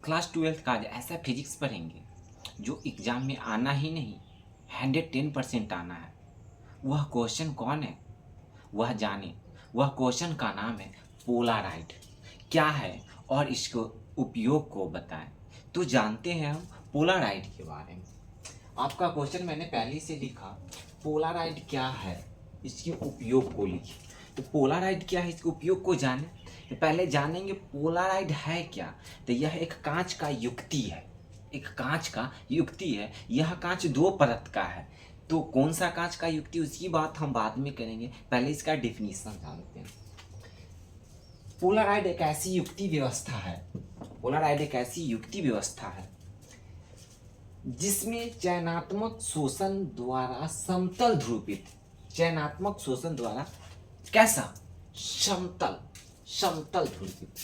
Class 12th का आज ऐसा फिजिक्स पढ़ेंगे जो एग्जाम में आना ही नहीं, 110% आना है। वह क्वेश्चन कौन है, वह जाने। वह क्वेश्चन का नाम है पोलराइड। क्या है और इसको उपयोग को बताएं। तो जानते हैं हम पोलराइड के बारे में। आपका क्वेश्चन मैंने पहले से लिखा, पोलराइड क्या है, इसके उपयोग को लिखी। तो पोलराइड क्या है, इसके उपयोग को जाने। तो पहले जानेंगे पोलराइड है क्या। तो यह एक कांच का युक्ति है, एक कांच का युक्ति है। यह कांच दो परत का है। तो कौन सा कांच का युक्ति, उसकी बात हम बाद में करेंगे, पहले इसका डिफिनीशन जानते हैं। पोलराइड एक ऐसी युक्ति व्यवस्था है, पोलराइड एक ऐसी युक्ति व्यवस्था है जिसमें चयनात्मक शोषण द्वारा समतल ध्रुवित, चयनात्मक शोषण द्वारा कैसा, समतल, समतल ध्रुवित,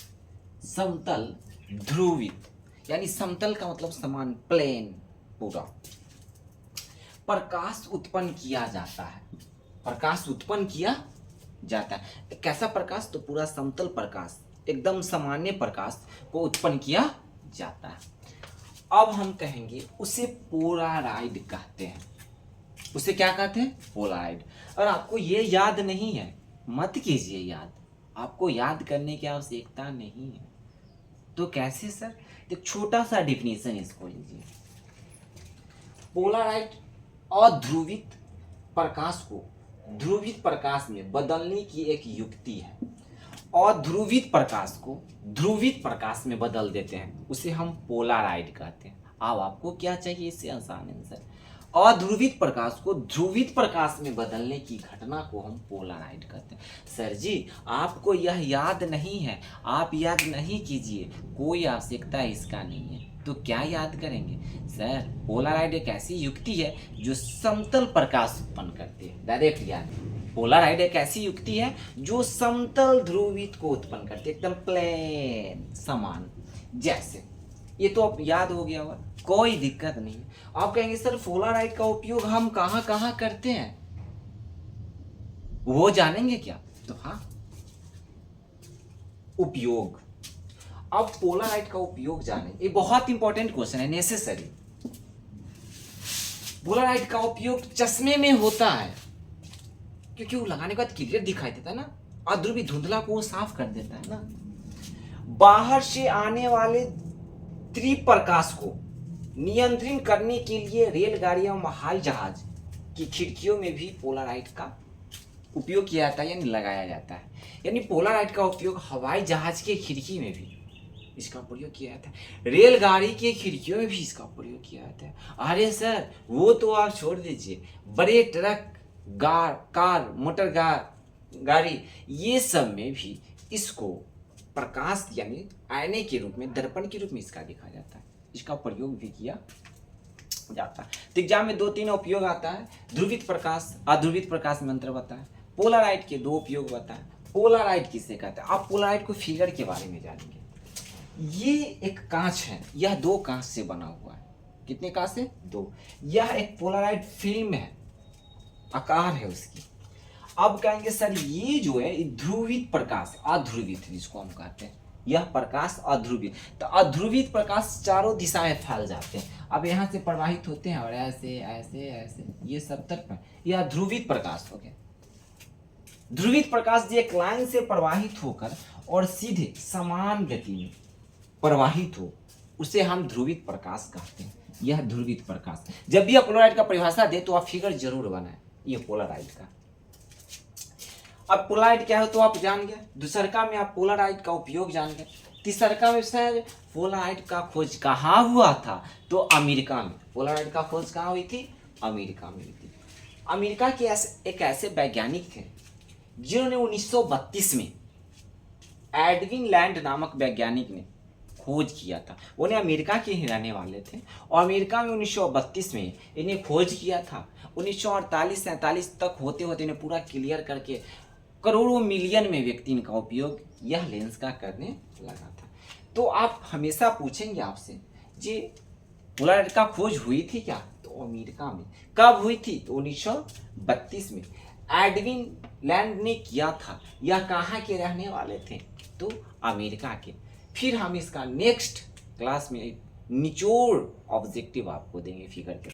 समतल ध्रुवित, यानी समतल का मतलब समान, प्लेन, पूरा प्रकाश उत्पन्न किया जाता है। प्रकाश उत्पन्न किया जाता है। कैसा प्रकाश, तो पूरा समतल प्रकाश, एकदम सामान्य प्रकाश को उत्पन्न किया जाता है। अब हम कहेंगे उसे पोलराइड कहते हैं। उसे क्या कहते हैं, पोलराइड। और आपको ये याद नहीं है, मत कीजिए याद, आपको याद करने की आवश्यकता नहीं है। तो कैसे सर, एक छोटा सा डिफिनेशन इसको लीजिए। पोलराइड अध्रुवित प्रकाश को ध्रुवित प्रकाश में बदलने की एक युक्ति है। अध्रुवित प्रकाश को ध्रुवित प्रकाश में बदल देते हैं, उसे हम पोलराइड कहते हैं। अब आपको क्या चाहिए, इससे आसान आंसर। अध्रुवित प्रकाश को ध्रुवित प्रकाश में बदलने की घटना को हम पोलराइड कहते हैं। सर जी आपको यह याद नहीं है, आप याद नहीं कीजिए, कोई आवश्यकता इसका नहीं है। तो क्या याद करेंगे सर, पोलराइड एक ऐसी युक्ति है जो समतल प्रकाश उत्पन्न करती है। डायरेक्ट याद, पोलराइड एक ऐसी युक्ति है जो समतल ध्रुवित को उत्पन्न करती है, एकदम प्लेन, समान, जैसे। ये तो अब याद हो गया होगा, कोई दिक्कत नहीं है। आप कहेंगे सर पोलराइड का उपयोग हम कहां कहां करते हैं, वो जानेंगे क्या। तो हाँ, उपयोग। अब पोलराइड का उपयोग जाने, ये बहुत इंपॉर्टेंट क्वेश्चन है, नेसेसरी। पोलराइड का उपयोग चश्मे में होता है, क्योंकि वो लगाने के बाद क्लियर दिखाई देता है ना, अध्रुवित धुंधला को वो साफ कर देता है ना। बाहर से आने वाले त्रिप्रकाश को नियंत्रित करने के लिए रेलगाड़ियों और हवाई जहाज की खिड़कियों में भी पोलराइड का उपयोग किया जाता है, यानी लगाया जाता है। यानी पोलराइड का उपयोग हवाई जहाज के खिड़की में भी इसका प्रयोग किया जाता है, रेलगाड़ी के खिड़कियों में भी इसका प्रयोग किया जाता है। अरे सर वो तो आप छोड़ दीजिए, बड़े ट्रक, कार, मोटर गाड़ी, ये सब में भी इसको प्रकाश यानी आईने के रूप में, दर्पण के रूप में इसका देखा जाता है, इसका प्रयोग भी किया जाता है। तो एग्जाम में 2-3 उपयोग आता है, ध्रुवित प्रकाश, अध्रुवित प्रकाश में अंतर बताएं, पोलराइड के 2 उपयोग बताएं, पोलराइड किसे कहते हैं। आप पोलराइड को फिगर के बारे में जानेंगे। ये एक कांच है, यह 2 कांच से बना हुआ है। कितने कांच से, 2। यह एक पोलराइड फिल्म है, आकार है उसकी। अब कहेंगे सर ये जो है ध्रुवित प्रकाश, अध्रुवित जिसको हम कहते हैं, यह प्रकाश अध्रुवित। तो अध्रुवित प्रकाश चारों दिशाएं फैल जाते हैं, अब यहाँ से प्रवाहित होते हैं और ऐसे ऐसे ऐसे ये सब तरफ, यह ध्रुवित प्रकाश हो गया। ध्रुवित प्रकाश जो एक लाइन से प्रवाहित होकर और सीधे समान गति में प्रवाहित हो, उसे हम ध्रुवित प्रकाश कहते हैं। यह ध्रुवित प्रकाश। जब भी आप पोलराइड का परिभाषा दे तो आप फिगर जरूर बनाएं, ये पोलराइड का। अब पोलराइड क्या है तो आप जान गए, दूसरका में आप पोलराइड का उपयोग जान गए, तीसरका में सर पोलराइड का खोज कहाँ हुआ था, तो अमेरिका में। पोलराइड का खोज कहाँ हुई थी, अमेरिका में हुई थी। अमेरिका के एक ऐसे वैज्ञानिक थे जिन्होंने 1932 में एडविन लैंड नामक वैज्ञानिक ने खोज किया था। उन्हें अमेरिका के ही रहने वाले थे और अमेरिका में 1932 में इन्हें खोज किया था। 1948-47 तक होते होते इन्हें पूरा क्लियर करके करोड़ों मिलियन में व्यक्ति इनका उपयोग यह लेंस का करने लगा था। तो आप हमेशा पूछेंगे आपसे, जी पोलराइड का खोज हुई थी क्या, तो अमेरिका में। कब हुई थी, तो 1932 में एडविन लैंड ने किया था। यह कहाँ के रहने वाले थे, तो अमेरिका के। फिर हम इसका नेक्स्ट क्लास में एक निचोड़ ऑब्जेक्टिव आपको देंगे फिगर के।